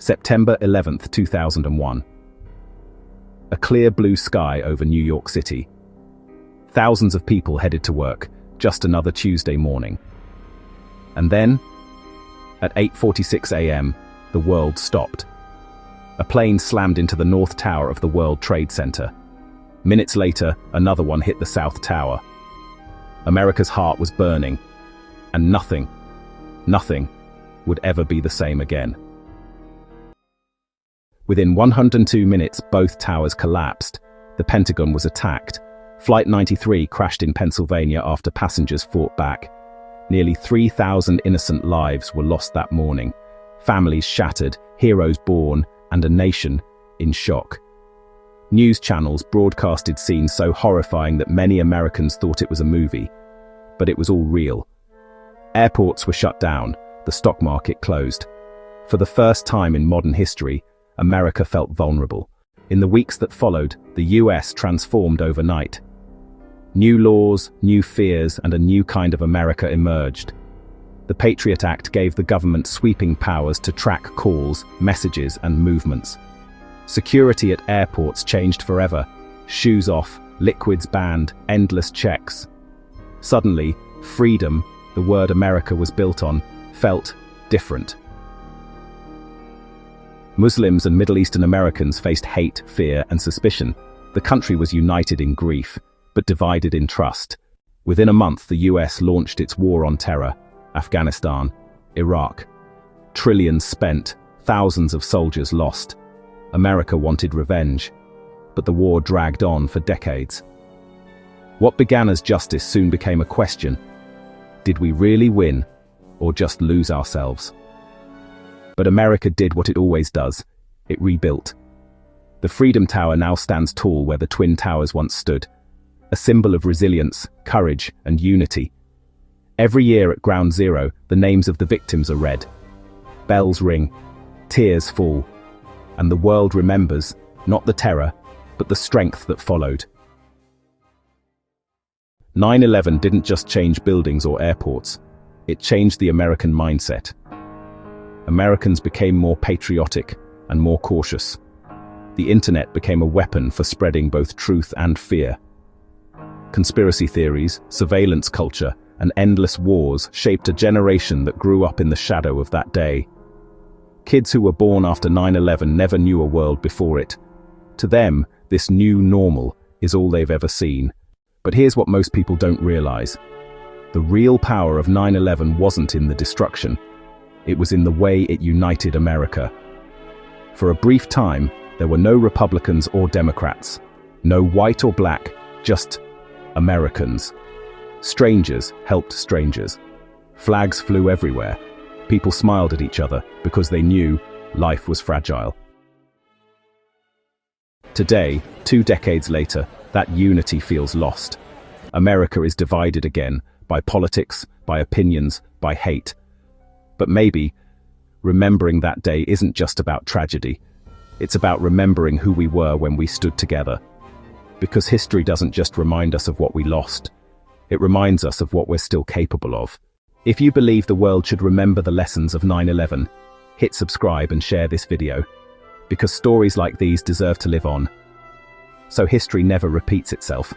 September 11th, 2001. A clear blue sky over New York City. Thousands of people headed to work, just another Tuesday morning. And then, at 8:46 a.m., the world stopped. A plane slammed into the North Tower of the World Trade Center. Minutes later, another one hit the South Tower. America's heart was burning, and nothing would ever be the same again. Within 102 minutes, both towers collapsed. The Pentagon was attacked. Flight 93 crashed in Pennsylvania after passengers fought back. Nearly 3,000 innocent lives were lost that morning. Families shattered, heroes born, and a nation in shock. News channels broadcasted scenes so horrifying that many Americans thought it was a movie. But it was all real. Airports were shut down, the stock market closed. For the first time in modern history, America felt vulnerable. In the weeks that followed, the US transformed overnight. New laws, new fears, and a new kind of America emerged. The Patriot Act gave the government sweeping powers to track calls, messages, and movements. Security at airports changed forever. Shoes off, liquids banned, endless checks. Suddenly, freedom, the word America was built on, felt different. Muslims and Middle Eastern Americans faced hate, fear, and suspicion. The country was united in grief, but divided in trust. Within a month, the US launched its war on terror. Afghanistan, Iraq. Trillions spent, thousands of soldiers lost. America wanted revenge, but the war dragged on for decades. What began as justice soon became a question. Did we really win, or just lose ourselves? But America did what it always does. It rebuilt. The Freedom Tower now stands tall where the Twin Towers once stood, a symbol of resilience, courage, and unity. Every year at Ground Zero, the names of the victims are read. Bells ring, tears fall, and the world remembers, not the terror, but the strength that followed. 9/11 didn't just change buildings or airports. It changed the American mindset. Americans became more patriotic and more cautious. The internet became a weapon for spreading both truth and fear. Conspiracy theories, surveillance culture, and endless wars shaped a generation that grew up in the shadow of that day. Kids who were born after 9/11 never knew a world before it. To them, this new normal is all they've ever seen. But here's what most people don't realize. The real power of 9/11 wasn't in the destruction. It was in the way it united America. For a brief time, there were no Republicans or Democrats. No white or black, just Americans. Strangers helped strangers. Flags flew everywhere. People smiled at each other because they knew life was fragile. Today, 2 decades later, that unity feels lost. America is divided again, by politics, by opinions, by hate. But maybe, remembering that day isn't just about tragedy. It's about remembering who we were when we stood together. Because history doesn't just remind us of what we lost. It reminds us of what we're still capable of. If you believe the world should remember the lessons of 9/11, hit subscribe and share this video. Because stories like these deserve to live on. So history never repeats itself.